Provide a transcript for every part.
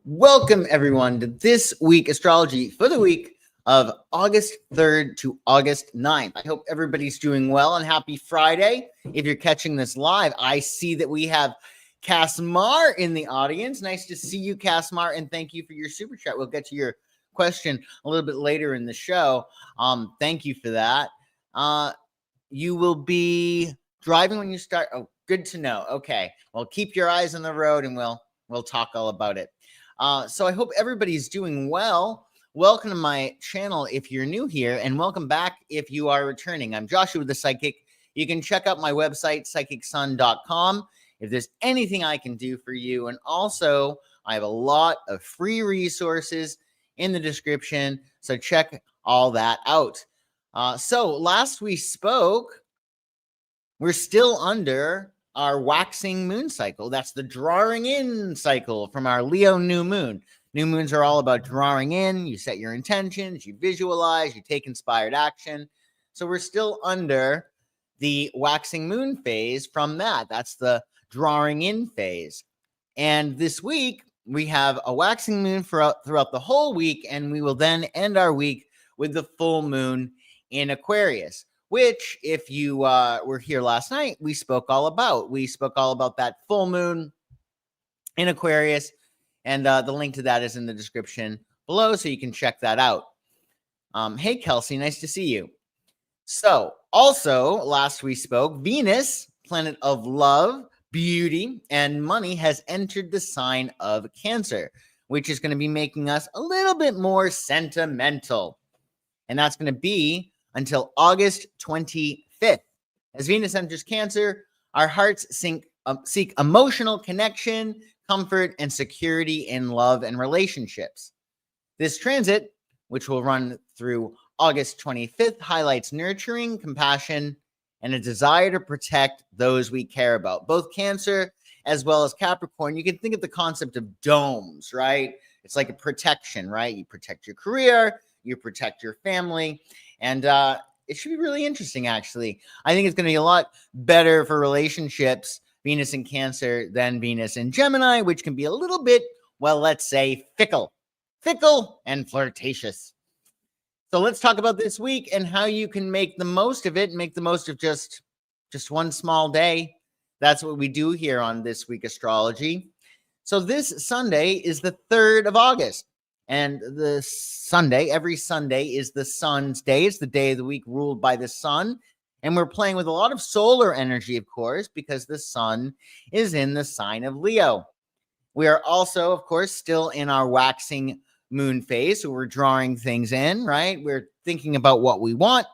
Welcome, everyone, to this week astrology for the week of August 3rd to August 9th. I hope everybody's doing well and happy Friday. If you're catching this live, I see that we have Casmar in the audience. Nice to see you, Casmar, and thank you for your super chat. We'll get to your question a little bit later in the show. Thank you for that. You will be driving when you start. Oh, good to know. Okay. Well, keep your eyes on the road and we'll talk all about it. So I hope everybody's doing well. Welcome to my channel if you're new here, and welcome back if you are returning. I'm Joshua the Psychic. You can check out my website, psychicsun.com, if there's anything I can do for you. And also, I have a lot of free resources in the description, so check all that out. So last we spoke, we're still under our waxing moon cycle. That's the drawing in cycle from our Leo new moon. New moons are all about drawing in. You set your intentions, you visualize, you take inspired action. So we're still under the waxing moon phase from that. That's the drawing in phase. And this week, we have a waxing moon throughout the whole week, and we will then end our week with the full moon in Aquarius, which, if you were here last night, we spoke all about. We spoke all about that full moon in Aquarius, and the link to that is in the description below, so you can check that out. Hey, Kelsey, nice to see you. So, also, last we spoke, Venus, planet of love, beauty, and money, has entered the sign of Cancer, which is going to be making us a little bit more sentimental. And that's going to be until August 25th. As Venus enters Cancer, our hearts seek emotional connection, comfort, and security in love and relationships. This transit, which will run through August 25th, highlights nurturing, compassion, and a desire to protect those we care about. Both Cancer as well as Capricorn, you can think of the concept of domes, right? It's like a protection, right? You protect your career, you protect your family, and it should be really interesting, actually. I think it's going to be a lot better for relationships, Venus in Cancer, than Venus in Gemini, which can be a little bit, well, let's say fickle and flirtatious. So let's talk about this week and how you can make the most of it, and make the most of just one small day. That's what we do here on This Week Astrology. So this Sunday is the 3rd of August. And the Sunday, every Sunday, is the sun's day. It's the day of the week ruled by the sun. And we're playing with a lot of solar energy, of course, because the sun is in the sign of Leo. We are also, of course, still in our waxing moon phase. So we're drawing things in, right? We're thinking about what we want.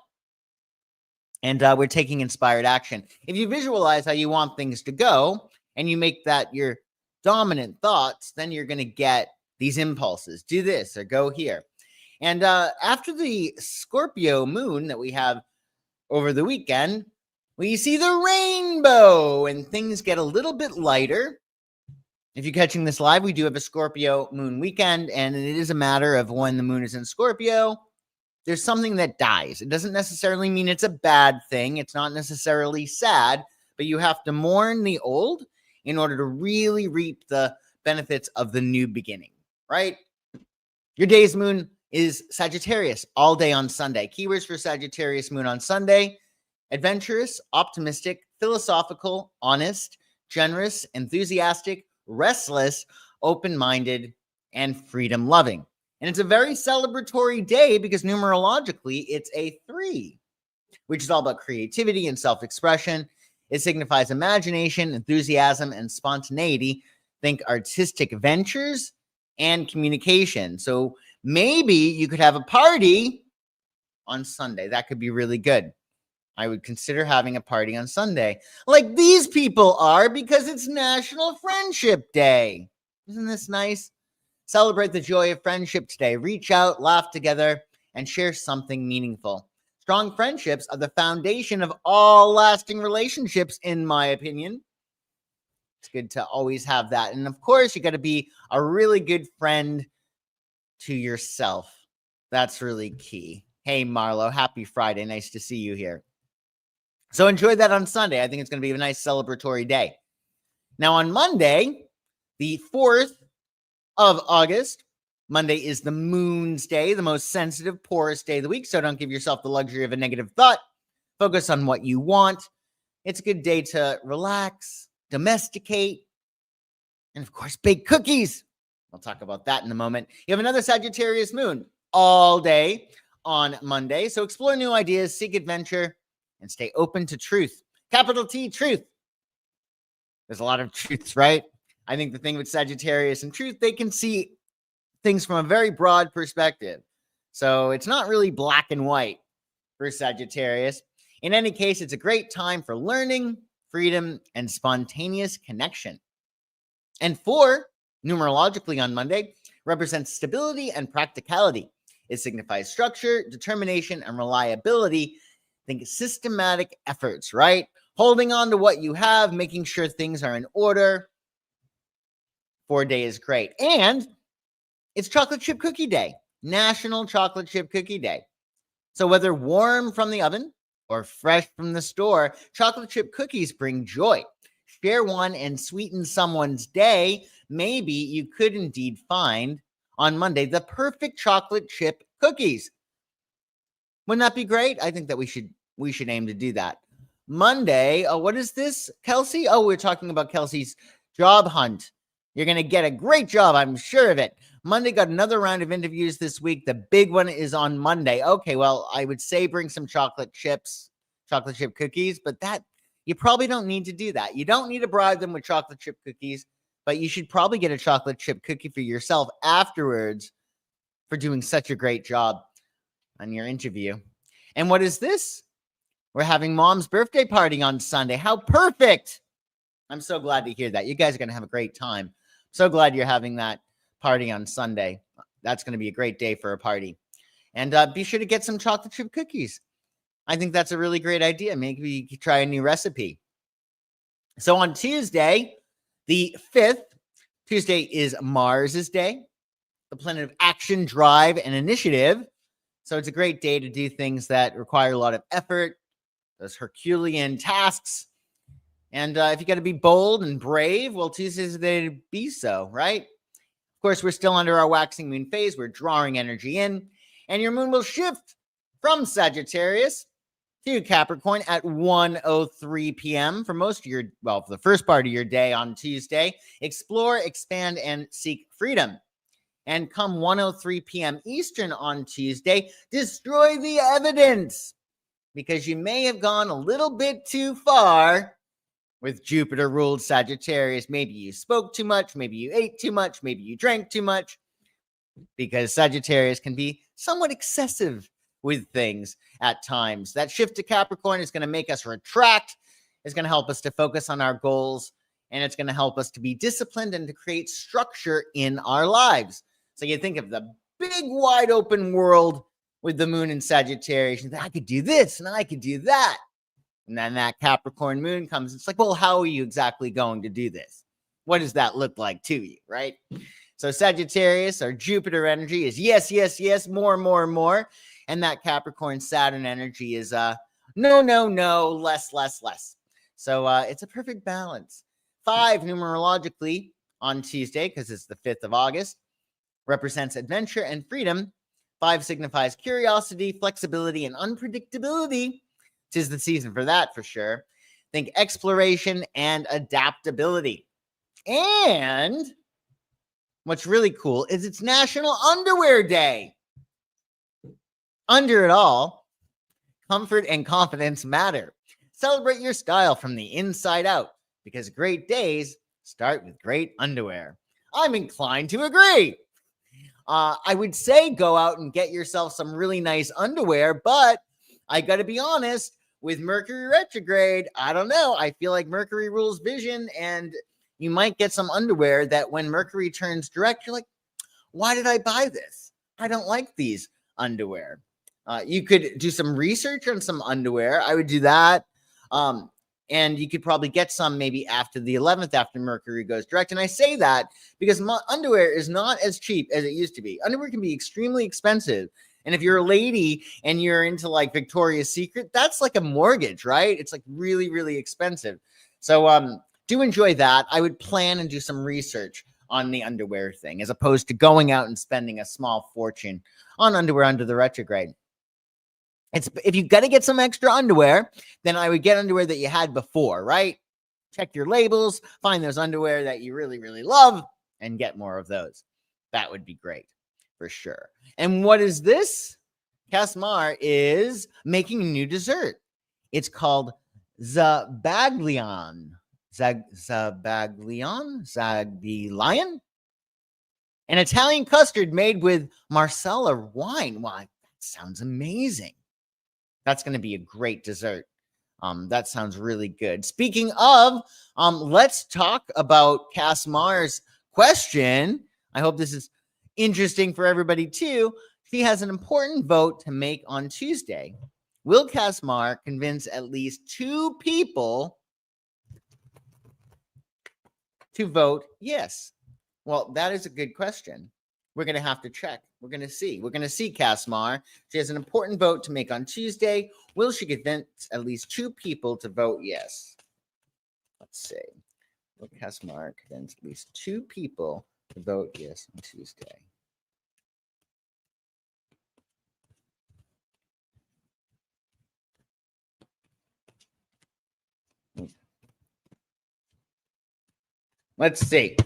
And we're taking inspired action. If you visualize how you want things to go, and you make that your dominant thoughts, then you're going to get these impulses. Do this or go here. And after the Scorpio moon that we have over the weekend, we see the rainbow and things get a little bit lighter. If you're catching this live, we do have a Scorpio moon weekend, and it is a matter of when the moon is in Scorpio, there's something that dies. It doesn't necessarily mean it's a bad thing. It's not necessarily sad, but you have to mourn the old in order to really reap the benefits of the new beginning. Right? Your day's moon is Sagittarius all day on Sunday. Keywords for Sagittarius moon on Sunday: adventurous, optimistic, philosophical, honest, generous, enthusiastic, restless, open-minded, and freedom-loving. And it's a very celebratory day because numerologically it's a 3, which is all about creativity and self-expression. It signifies imagination, enthusiasm, and spontaneity. Think artistic ventures and communication. So maybe you could have a party on Sunday. That could be really good. I would consider having a party on Sunday, like these people are, because it's National Friendship Day. Isn't this nice? Celebrate the joy of friendship today. Reach out, laugh together, and share something meaningful. Strong friendships are the foundation of all lasting relationships, in my opinion. It's good to always have that. And of course, you got to be a really good friend to yourself. That's really key. Hey, Marlo, happy Friday. Nice to see you here. So enjoy that on Sunday. I think it's going to be a nice celebratory day. Now on Monday, the 4th of August. Monday is the moon's day, the most sensitive, poorest day of the week. So don't give yourself the luxury of a negative thought. Focus on what you want. It's a good day to relax, domesticate, and of course, bake cookies. We'll talk about that in a moment. You have another Sagittarius moon all day on Monday. So explore new ideas, seek adventure, and stay open to truth. Capital T, truth. There's a lot of truths, right? I think the thing with Sagittarius and truth, they can see things from a very broad perspective. So it's not really black and white for Sagittarius. In any case, it's a great time for learning, freedom, and spontaneous connection. And 4, numerologically on Monday, represents stability and practicality. It signifies structure, determination, and reliability. Think systematic efforts, right? Holding on to what you have, making sure things are in order. 4 day is great. And it's Chocolate Chip Cookie Day, National Chocolate Chip Cookie Day. So whether warm from the oven or fresh from the store, chocolate chip cookies bring joy. Share one and sweeten someone's day. Maybe you could indeed find on Monday the perfect chocolate chip cookies. Wouldn't that be great? I think that we should aim to do that. Monday, what is this, Kelsey? Oh, we're talking about Kelsey's job hunt. You're going to get a great job, I'm sure of it. Monday got another round of interviews this week. The big one is on Monday. Okay, well, I would say bring some chocolate chip cookies, but that you probably don't need to do that. You don't need to bribe them with chocolate chip cookies, but you should probably get a chocolate chip cookie for yourself afterwards for doing such a great job on your interview. And what is this? We're having Mom's birthday party on Sunday. How perfect. I'm so glad to hear that. You guys are going to have a great time. So glad you're having that party on Sunday. That's going to be a great day for a party. And be sure to get some chocolate chip cookies. I think that's a really great idea. Maybe you could try a new recipe. So on Tuesday, the 5th, Tuesday is Mars's day, the planet of action, drive, and initiative. So it's a great day to do things that require a lot of effort, those Herculean tasks. And if you got to be bold and brave, well, Tuesday's the day to be so, right? Of course, we're still under our waxing moon phase. We're drawing energy in, and your moon will shift from Sagittarius to Capricorn at 1:03 p.m. for for the first part of your day on Tuesday. Explore, expand, and seek freedom. And come 1:03 p.m. Eastern on Tuesday, destroy the evidence, because you may have gone a little bit too far with Jupiter ruled Sagittarius. Maybe you spoke too much, maybe you ate too much, maybe you drank too much, because Sagittarius can be somewhat excessive with things at times. That shift to Capricorn is going to make us retract. It's going to help us to focus on our goals, and it's going to help us to be disciplined and to create structure in our lives. So you think of the big wide open world with the moon in Sagittarius, and I could do this and I could do that. And then that Capricorn moon comes. It's like, well, how are you exactly going to do this? What does that look like to you, right? So Sagittarius, our Jupiter energy is yes, yes, yes, more, more, more. And that Capricorn Saturn energy is no, no, no, less, less, less. So it's a perfect balance. 5 numerologically on Tuesday, because it's the 5th of August, represents adventure and freedom. 5 signifies curiosity, flexibility, and unpredictability. 'Tis the season for that, for sure. Think exploration and adaptability. And what's really cool is it's National Underwear Day. Under it all, comfort and confidence matter. Celebrate your style from the inside out, because great days start with great underwear. I'm inclined to agree. I would say go out and get yourself some really nice underwear, but I got to be honest, with Mercury retrograde, I don't know. I feel like Mercury rules vision, and you might get some underwear that when Mercury turns direct, you're like, why did I buy this? I don't like these underwear. You could do some research on some underwear. I would do that. And you could probably get some maybe after the 11th, after Mercury goes direct. And I say that because underwear is not as cheap as it used to be. Underwear can be extremely expensive. And if you're a lady and you're into like Victoria's Secret, that's like a mortgage, right? It's like really, really expensive. So do enjoy that. I would plan and do some research on the underwear thing, as opposed to going out and spending a small fortune on underwear under the retrograde. If you got to get some extra underwear, then I would get underwear that you had before, right? Check your labels, find those underwear that you really, really love, and get more of those. That would be great for sure. And what is this? Casmar is making a new dessert. It's called Zabaglion. Zabaglion? An Italian custard made with Marsala wine. Wow, that sounds amazing. That's going to be a great dessert. That sounds really good. Speaking of, let's talk about Casmar's question. I hope this is interesting for everybody too. She has an important vote to make on Tuesday. Will Casmar convince at least 2 people to vote yes? Well, that is a good question. We're going to have to check. We're going to see. We're going to see Casmar. She has an important vote to make on Tuesday. Will she convince at least 2 people to vote yes? Let's see. Will Casmar convince at least 2 people to vote yes on Tuesday? Let's see.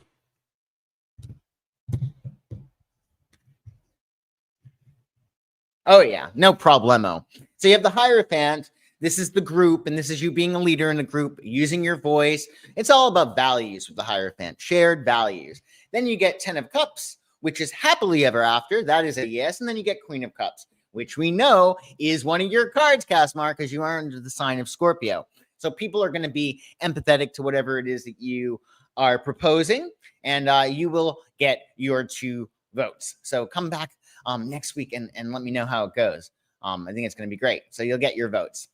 Oh, yeah, no problemo. So you have the Hierophant. This is the group, and this is you being a leader in the group, using your voice. It's all about values with the Hierophant, shared values. Then you get 10 of Cups, which is happily ever after. That is a yes. And then you get Queen of Cups, which we know is one of your cards, Casmar, because you are under the sign of Scorpio. So people are going to be empathetic to whatever it is that you are proposing, and you will get your 2 votes. So come back next week and let me know how it goes. I think it's going to be great. So you'll get your votes.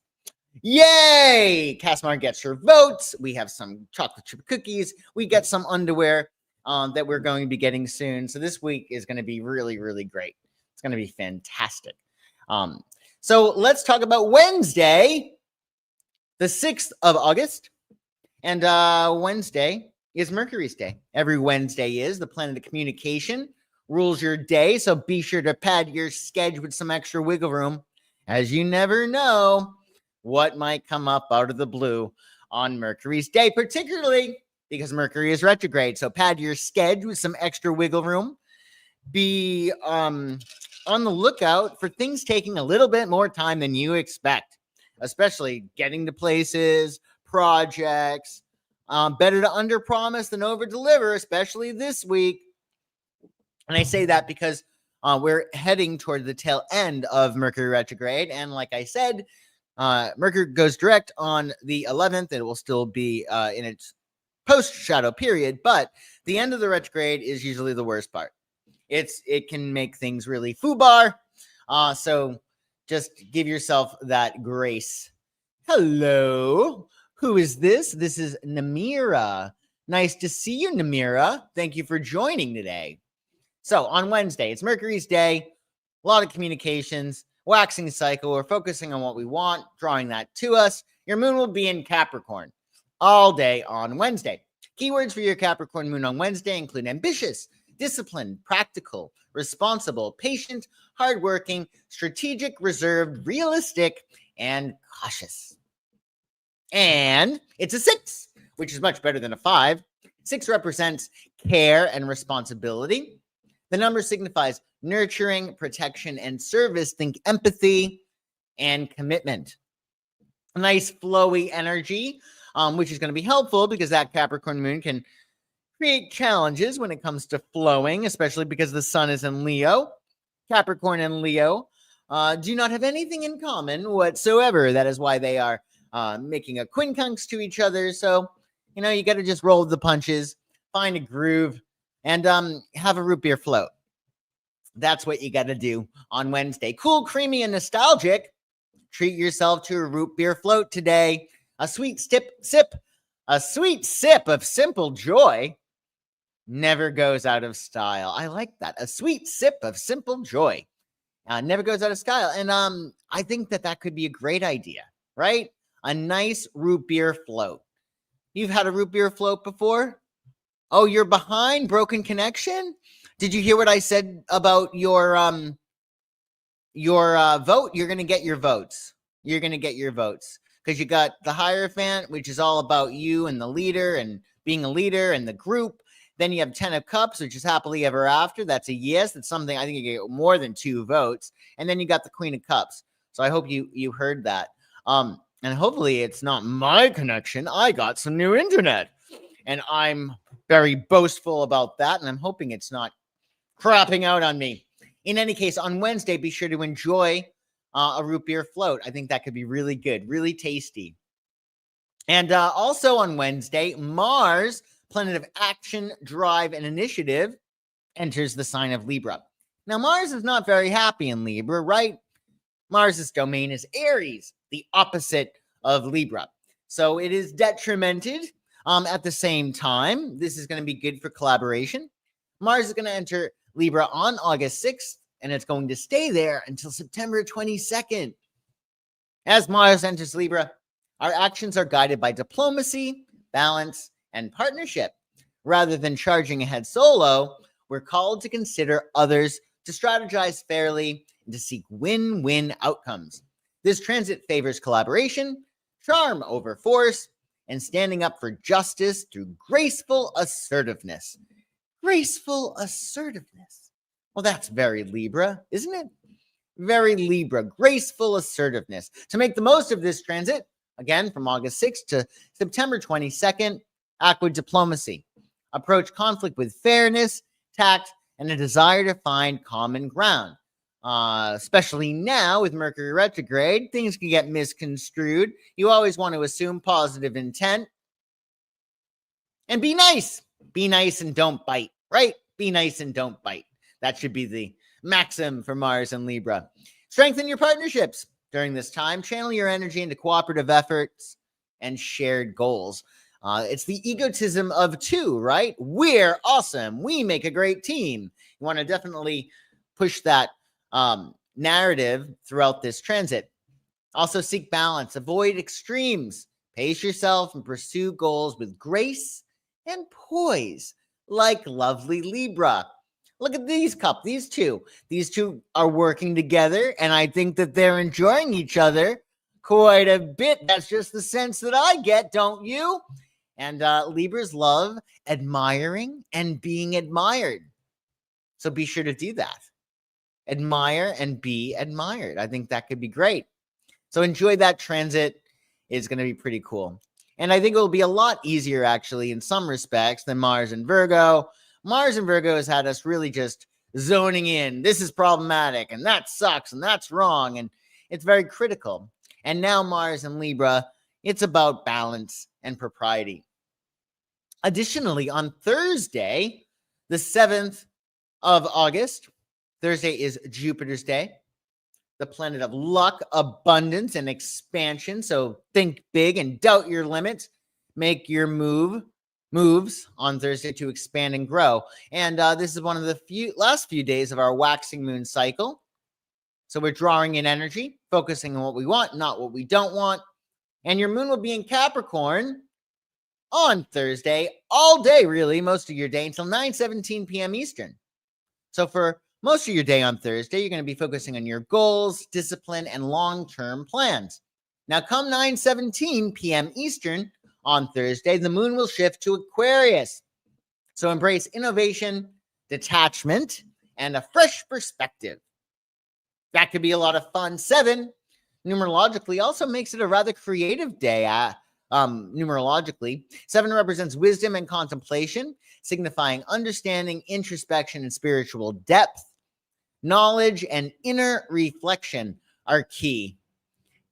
Yay! Casmar gets her votes. We have some chocolate chip cookies. We get some underwear that we're going to be getting soon. So this week is going to be really, really great. It's going to be fantastic. So let's talk about Wednesday, the 6th of August. And Wednesday is Mercury's day. Every Wednesday is the planet of communication. Rules your day, so be sure to pad your schedule with some extra wiggle room, as you never know what might come up out of the blue on Mercury's day, particularly because Mercury is retrograde. So pad your schedule with some extra wiggle room. Be on the lookout for things taking a little bit more time than you expect, especially getting to places, projects. Better to underpromise than overdeliver, especially this week. And I say that because we're heading toward the tail end of Mercury retrograde. And like I said, Mercury goes direct on the 11th. It will still be in its post-shadow period. But the end of the retrograde is usually the worst part. It can make things really foobar. So just give yourself that grace. Hello. Who is this? This is Namira. Nice to see you, Namira. Thank you for joining today. So on Wednesday, it's Mercury's day, a lot of communications, waxing cycle. We're focusing on what we want, drawing that to us. Your moon will be in Capricorn all day on Wednesday. Keywords for your Capricorn moon on Wednesday include ambitious, disciplined, practical, responsible, patient, hardworking, strategic, reserved, realistic, and cautious. And it's a 6, which is much better than a 5. 6 represents care and responsibility. The number signifies nurturing, protection, and service. Think empathy and commitment. A nice flowy energy, which is going to be helpful because that Capricorn moon can create challenges when it comes to flowing, especially because the sun is in Leo. Capricorn and Leo do not have anything in common whatsoever. That is why they are making a quincunx to each other. So, you got to just roll the punches, find a groove, and have a root beer float. That's what you got to do on Wednesday. Cool, creamy, and nostalgic. Treat yourself to a root beer float today. A sweet sip of simple joy never goes out of style. I like that. A sweet sip of simple joy never goes out of style. And I think that could be a great idea, right? A nice root beer float. You've had a root beer float before? Oh, you're behind. Broken connection. Did you hear what I said about your vote? You're going to get your votes. You're going to get your votes because you got the Hierophant, which is all about you and the leader and being a leader and the group. Then you have 10 of Cups, which is happily ever after. That's a yes. That's something I think you get more than 2 votes. And then you got the Queen of Cups. So I hope you heard that. And hopefully it's not my connection. I got some new internet, and I'm very boastful about that. And I'm hoping it's not crapping out on me. In any case, on Wednesday, be sure to enjoy a root beer float. I think that could be really good, really tasty. And also on Wednesday, Mars, planet of action, drive, and initiative, enters the sign of Libra. Now, Mars is not very happy in Libra, right? Mars's domain is Aries, the opposite of Libra. So it is detrimented at the same time. This is going to be good for collaboration. Mars is going to enter Libra on August 6th, and it's going to stay there until September 22nd. As Mars enters Libra, our actions are guided by diplomacy, balance, and partnership. Rather than charging ahead solo, we're called to consider others, to strategize fairly, and to seek win-win outcomes. This transit favors collaboration, charm over force, and standing up for justice through graceful assertiveness. Graceful assertiveness. Well, that's very Libra, isn't it? Very Libra. Graceful assertiveness. To make the most of this transit, again, from August 6th to September 22nd, act with diplomacy. Approach conflict with fairness, tact, and a desire to find common ground. Especially now with Mercury retrograde, things can get misconstrued. You always want to assume positive intent. And be nice. Be nice and don't bite, right? Be nice and don't bite. That should be the maxim for Mars and Libra. Strengthen your partnerships during this time. Channel your energy into cooperative efforts and shared goals. It's the egotism of two, right? We're awesome. We make a great team. You want to definitely push that narrative throughout this transit. Also seek balance. Avoid extremes. Pace yourself and pursue goals with grace and poise, like lovely Libra. Look at these these two. These two are working together, and I think that they're enjoying each other quite a bit. That's just the sense that I get, don't you? And Libras love admiring and being admired. So be sure to do that. Admire and be admired. I think that could be great. So enjoy that transit. It's going to be pretty cool. And I think it will be a lot easier, actually, in some respects than Mars and Virgo. Mars and Virgo has had us really just zoning in. This is problematic, and that sucks, and that's wrong, and it's very critical. And now Mars and Libra, it's about balance and propriety. Additionally, on Thursday, the 7th of August, Thursday is Jupiter's day, the planet of luck, abundance, and expansion. So think big and doubt your limits. Make your moves on Thursday to expand and grow. And this is one of the last few days of our waxing moon cycle. So we're drawing in energy, focusing on what we want, not what we don't want. And your moon will be in Capricorn on Thursday, all day, really, most of your day, until 9:17 p.m. Eastern. So for most of your day on Thursday, you're going to be focusing on your goals, discipline, and long-term plans. Now, come 9:17 p.m. Eastern on Thursday, the moon will shift to Aquarius. So embrace innovation, detachment, and a fresh perspective. That could be a lot of fun. 7, numerologically, also makes it a rather creative day. Numerologically, 7 represents wisdom and contemplation, signifying understanding, introspection, and spiritual depth. Knowledge and inner reflection are key.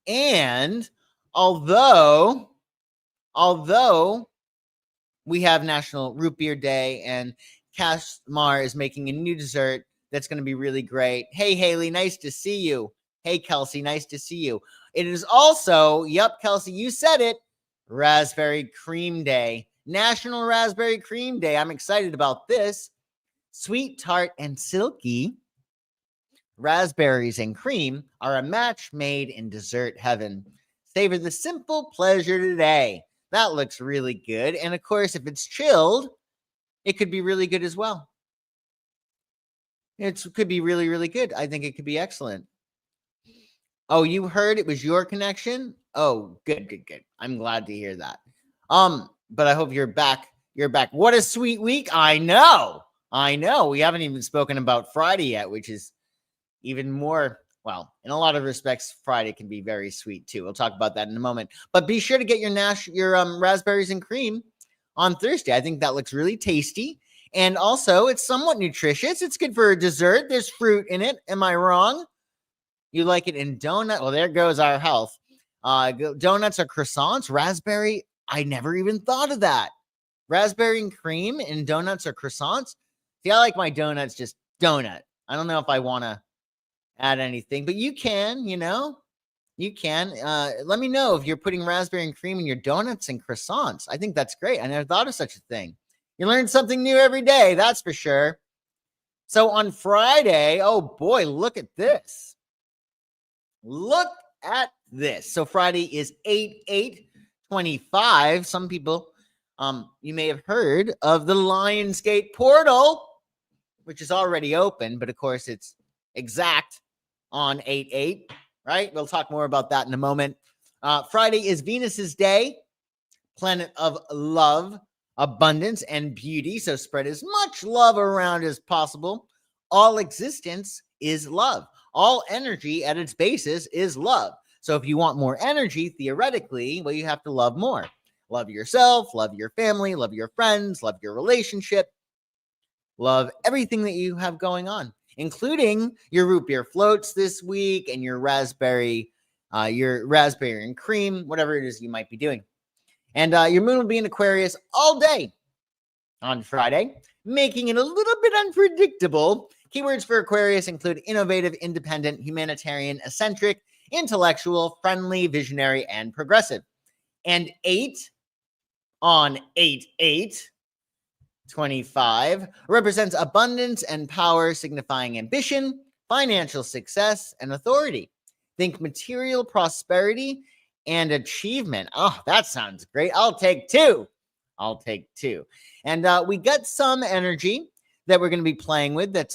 And although we have National Root Beer Day, and Cash Mar is making a new dessert that's going to be really great. Hey, Haley, nice to see you. Hey, Kelsey, nice to see you. It is also, yep, Kelsey, you said it, Raspberry Cream Day. National Raspberry Cream Day. I'm excited about this. Sweet, tart, and silky raspberries and cream are a match made in dessert heaven. Savor the simple pleasure today. That looks really good. And of course, if it's chilled, it could be really good as well. It could be really, really good. I think it could be excellent. Oh, you heard it was your connection? Oh, good, good, good. I'm glad to hear that. But I hope you're back. You're back. What a sweet week. I know. We haven't even spoken about Friday yet, which is even more, well, in a lot of respects, Friday can be very sweet too. We'll talk about that in a moment. But be sure to get your raspberries and cream on Thursday. I think that looks really tasty. And also, it's somewhat nutritious. It's good for a dessert. There's fruit in it. Am I wrong? You like it in donut? Well, there goes our health. Donuts or croissants, raspberry. I never even thought of that. Raspberry and cream in donuts or croissants. See, I like my donuts just donut. I don't know if I want to add anything, but you can, you can. Let me know if you're putting raspberry and cream in your donuts and croissants. I think that's great. I never thought of such a thing. You learn something new every day, that's for sure. So on Friday, oh boy, look at this. Look at this. So Friday is 8/8/25. Some people, you may have heard of the Lionsgate portal, which is already open, but of course it's exact on 8/8, right? We'll talk more about that in a moment. Friday is Venus's day, planet of love, abundance, and beauty. So spread as much love around as possible. All existence is love. All energy at its basis is love. So if you want more energy, theoretically, well, you have to love more. Love yourself, love your family, love your friends, love your relationship, love everything that you have going on, including your root beer floats this week and your raspberry and cream, whatever it is you might be doing. And your moon will be in Aquarius all day on Friday, making it a little bit unpredictable. Keywords for Aquarius include innovative, independent, humanitarian, eccentric, intellectual, friendly, visionary, and progressive. And 8 on 8/8/25 represents abundance and power, signifying ambition, financial success, and authority. Think material prosperity and achievement. Oh, that sounds great. I'll take two. And we got some energy that we're going to be playing with that's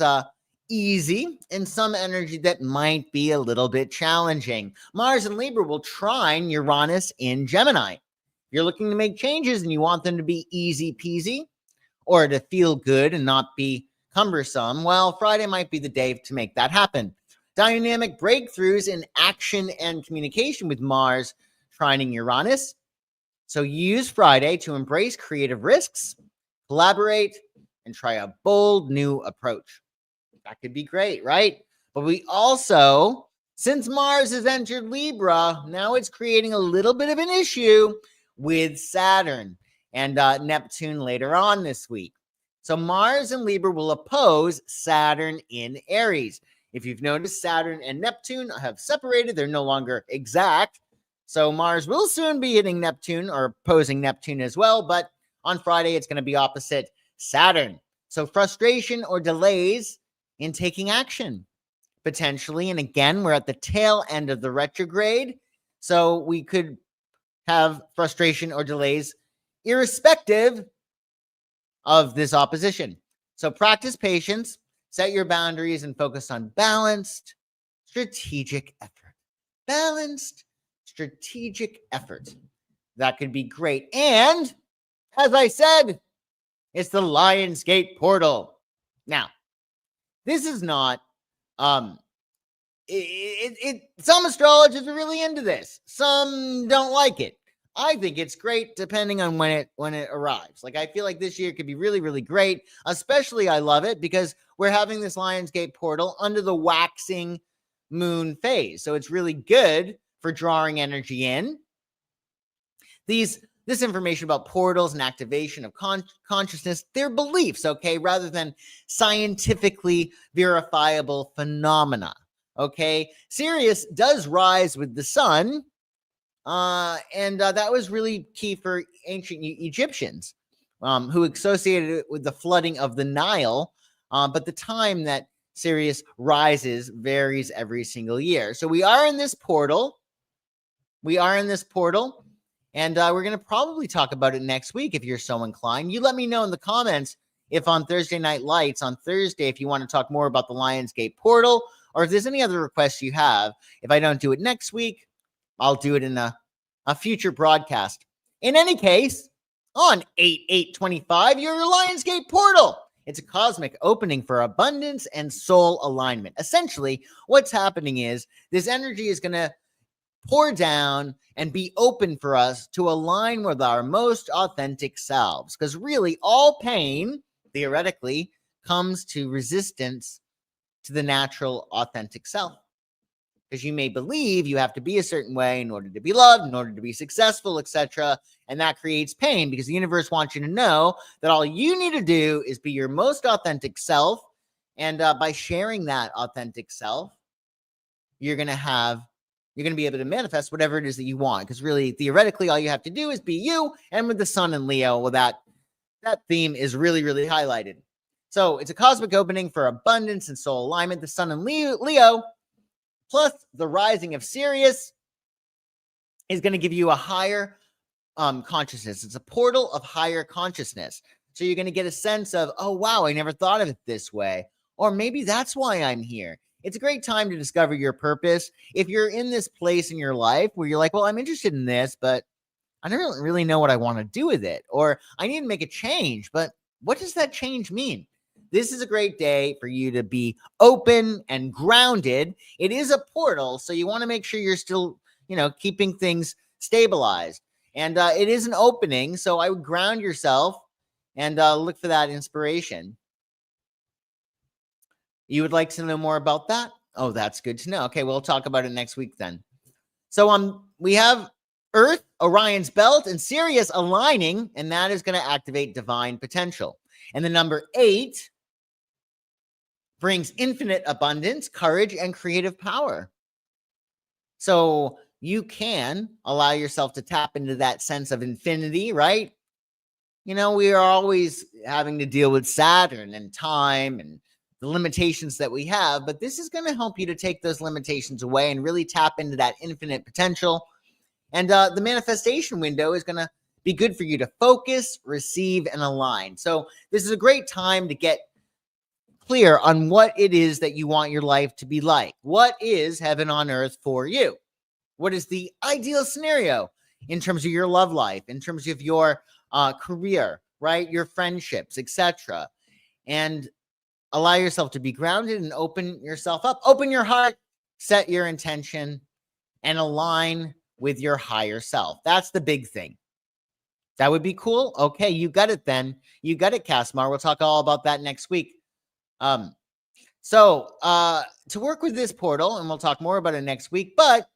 easy, and some energy that might be a little bit challenging. Mars and Libra will trine Uranus in Gemini. If you're looking to make changes and you want them to be easy peasy or to feel good and not be cumbersome, well, Friday might be the day to make that happen. Dynamic breakthroughs in action and communication with Mars trining Uranus. So use Friday to embrace creative risks, collaborate, and try a bold new approach. That could be great, right? But we also, since Mars has entered Libra, now it's creating a little bit of an issue with Saturn and Neptune later on this week. So Mars and Libra will oppose Saturn in Aries. If you've noticed, Saturn and Neptune have separated. They're no longer exact. So Mars will soon be hitting Neptune or opposing Neptune as well. But on Friday, it's going to be opposite Saturn. So frustration or delays in taking action, potentially. And again, we're at the tail end of the retrograde. So we could have frustration or delays irrespective of this opposition. So practice patience. Set your boundaries and focus on balanced, strategic effort. Balanced, strategic effort. That could be great. And as I said, it's the Lionsgate portal. Now, this is not, some astrologers are really into this. Some don't like it. I think it's great depending on when it arrives. Like, I feel like this year could be really, really great. Especially, I love it because we're having this Lionsgate portal under the waxing moon phase. So it's really good for drawing energy in. This information about portals and activation of consciousness, they're beliefs, okay, rather than scientifically verifiable phenomena, okay? Sirius does rise with the sun, and that was really key for ancient Egyptians who associated it with the flooding of the Nile, but the time that Sirius rises varies every single year. So we are in this portal. And we're going to probably talk about it next week if you're so inclined. You let me know in the comments if on Thursday Night Lights on Thursday, if you want to talk more about the Lionsgate portal, or if there's any other requests you have, if I don't do it next week, I'll do it in a future broadcast. In any case, on 8/8/25, your Lionsgate portal. It's a cosmic opening for abundance and soul alignment. Essentially, what's happening is this energy is going to pour down and be open for us to align with our most authentic selves. Because really, all pain, theoretically, comes to resistance to the natural, authentic self. Because you may believe you have to be a certain way in order to be loved, in order to be successful, etc. And that creates pain because the universe wants you to know that all you need to do is be your most authentic self. And by sharing that authentic self, you're going to be able to manifest whatever it is that you want. Because really, theoretically, all you have to do is be you. And with the sun in Leo, well, that theme is really, really highlighted. So it's a cosmic opening for abundance and soul alignment. The sun in Leo plus the rising of Sirius is going to give you a higher consciousness. It's a portal of higher consciousness. So you're going to get a sense of, oh, wow, I never thought of it this way. Or maybe that's why I'm here. It's a great time to discover your purpose. If you're in this place in your life where you're like, well, I'm interested in this, but I don't really know what I want to do with it. Or I need to make a change, but what does that change mean? This is a great day for you to be open and grounded. It is a portal, so you want to make sure you're still, keeping things stabilized. And it is an opening, so I would ground yourself and look for that inspiration. You would like to know more about that? Oh, that's good to know. Okay, we'll talk about it next week then. So we have Earth, Orion's belt, and Sirius aligning, and that is going to activate divine potential. And the number 8 brings infinite abundance, courage, and creative power. So you can allow yourself to tap into that sense of infinity, right? We are always having to deal with Saturn and time and the limitations that we have, but this is going to help you to take those limitations away and really tap into that infinite potential. And the manifestation window is going to be good for you to focus, receive, and align. So this is a great time to get clear on what it is that you want your life to be like. What is heaven on earth for you? What is the ideal scenario in terms of your love life, in terms of your career, right? Your friendships, etc. And allow yourself to be grounded and open yourself up. Open your heart, set your intention, and align with your higher self. That's the big thing. That would be cool. Okay, you got it then. You got it, Casmar. We'll talk all about that next week. So to work with this portal, and we'll talk more about it next week, but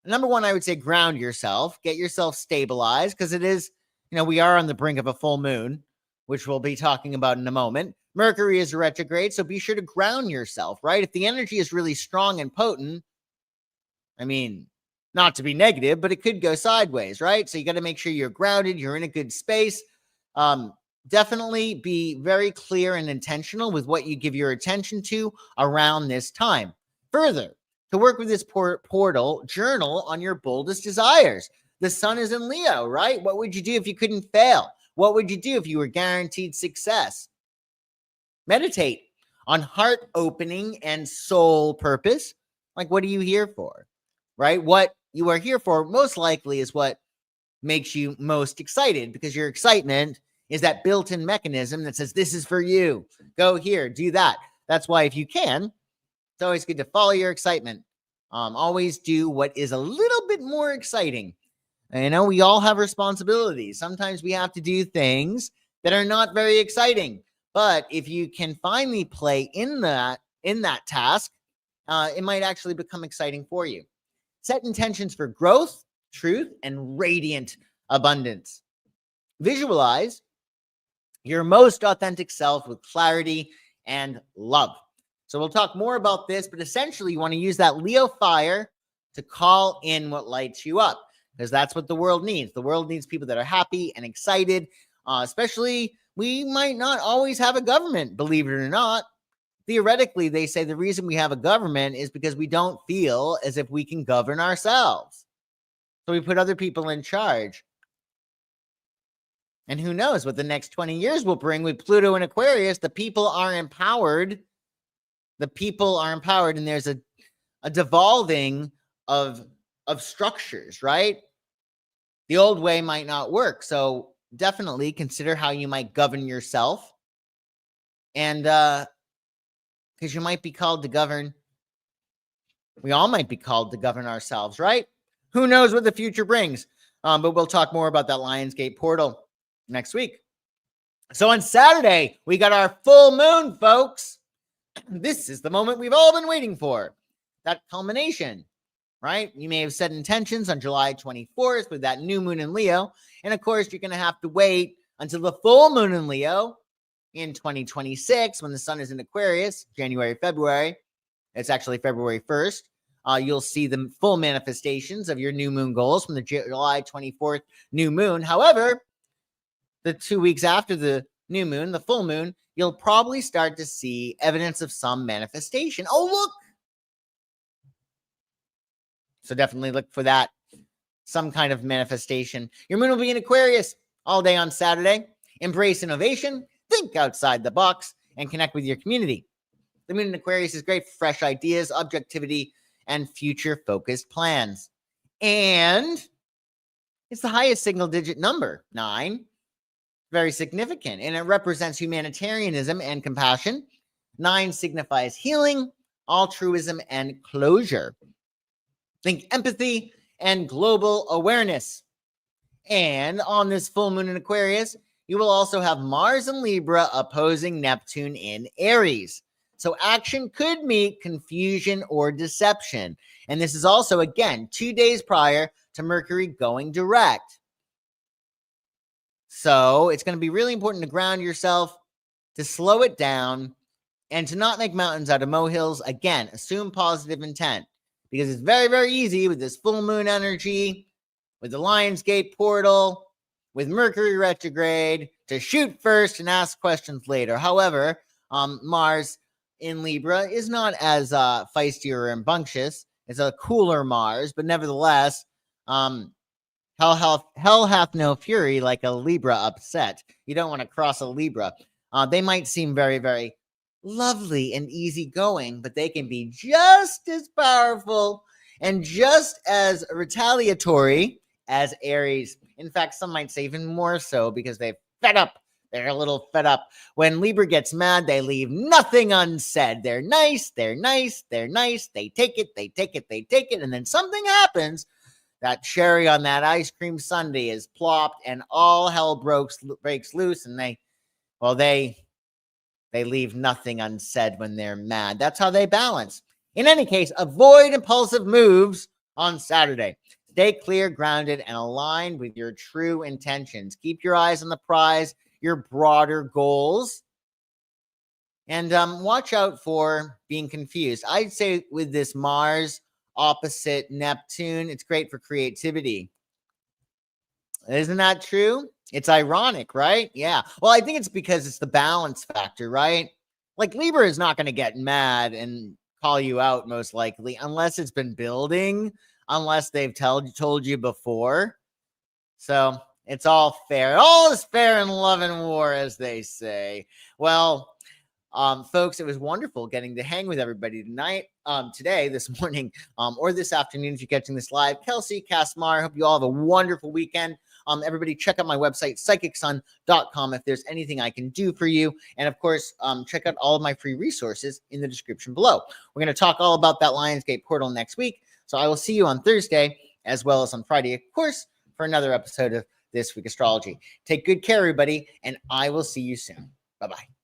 number one, I would say ground yourself, get yourself stabilized, because it is, we are on the brink of a full moon, which we'll be talking about in a moment. Mercury is retrograde, so be sure to ground yourself, right? If the energy is really strong and potent, not to be negative, but it could go sideways, right? So you got to make sure you're grounded, you're in a good space. Definitely be very clear and intentional with what you give your attention to around this time. Further, to work with this portal, journal on your boldest desires. The sun is in Leo, right? What would you do if you couldn't fail? What would you do if you were guaranteed success? Meditate on heart opening and soul purpose. Like, what are you here for? Right? What you are here for most likely is what makes you most excited, because your excitement is that built-in mechanism that says, this is for you. Go here, do that. That's why if you can, it's always good to follow your excitement. Always do what is a little bit more exciting. We all have responsibilities. Sometimes we have to do things that are not very exciting. But if you can finally play in that task, it might actually become exciting for you. Set intentions for growth, truth, and radiant abundance. Visualize your most authentic self with clarity and love. So we'll talk more about this, but essentially you want to use that Leo fire to call in what lights you up, because that's what the world needs. The world needs people that are happy and excited, especially we might not always have a government, believe it or not. Theoretically, they say the reason we have a government is because we don't feel as if we can govern ourselves. So we put other people in charge. And who knows what the next 20 years will bring with Pluto and Aquarius. The people are empowered. And there's a devolving of structures, right? The old way might not work. So definitely consider how you might govern yourself. And because you might be called to govern. We all might be called to govern ourselves, right? Who knows what the future brings? But we'll talk more about that Lionsgate portal next week. So on Saturday, we got our full moon, folks. This is the moment we've all been waiting for. That culmination, right? You may have set intentions on July 24th with that new moon in Leo. And of course, you're going to have to wait until the full moon in Leo in 2026 when the sun is in Aquarius, January, February. It's actually February 1st. You'll see the full manifestations of your new moon goals from the July 24th new moon. However, the 2 weeks after the new moon, the full moon, you'll probably start to see evidence of some manifestation. Oh, look. So definitely look for that, some kind of manifestation. Your moon will be in Aquarius all day on Saturday. Embrace innovation, think outside the box, and connect with your community. The moon in Aquarius is great for fresh ideas, objectivity, and future-focused plans. And it's the highest single-digit number, 9. Very significant, and it represents humanitarianism and compassion. 9 signifies healing, altruism, and closure. Think empathy and global awareness. And on this full moon in Aquarius, you will also have Mars and Libra opposing Neptune in Aries. So action could meet confusion or deception. And this is also, again, 2 days prior to Mercury going direct. So it's going to be really important to ground yourself, to slow it down, and to not make mountains out of molehills. Again, assume positive intent, because it's very, very easy with this full moon energy, with the Lionsgate portal, with Mercury retrograde, to shoot first and ask questions later. However, Mars in Libra is not as feisty or rambunctious. It's a cooler Mars, but nevertheless, hell hath no fury like a Libra upset. You don't want to cross a Libra. They might seem very, very lovely and easygoing, but they can be just as powerful and just as retaliatory as Aries. In fact, some might say even more so, because they've fed up. They're a little fed up. When Libra gets mad, they leave nothing unsaid. They're nice, they're nice, they're nice. They take it, they take it, they take it. And then something happens. That cherry on that ice cream sundae is plopped, and all hell breaks loose. And they leave nothing unsaid when they're mad. That's how they balance. In any case, avoid impulsive moves on Saturday. Stay clear, grounded, and aligned with your true intentions. Keep your eyes on the prize, your broader goals, and watch out for being confused. I'd say with this Mars opposite Neptune, it's great for creativity. Isn't that true? It's ironic, right? Yeah. Well, I think it's because it's the balance factor, right? Like Libra is not going to get mad call you out most likely unless it's been building, unless they've told you before. So it's all fair. All is fair in love and war, as they say. Well, folks, it was wonderful getting to hang with everybody today, this morning, or this afternoon if you're catching this live. Kelsey, Casmar, hope you all have a wonderful weekend. Everybody check out my website, psychicsun.com, if there's anything I can do for you. And of course, check out all of my free resources in the description below. We're going to talk all about that Lionsgate portal next week. So I will see you on Thursday as well as on Friday, of course, for another episode of This Week Astrology. Take good care, everybody, and I will see you soon. Bye-bye.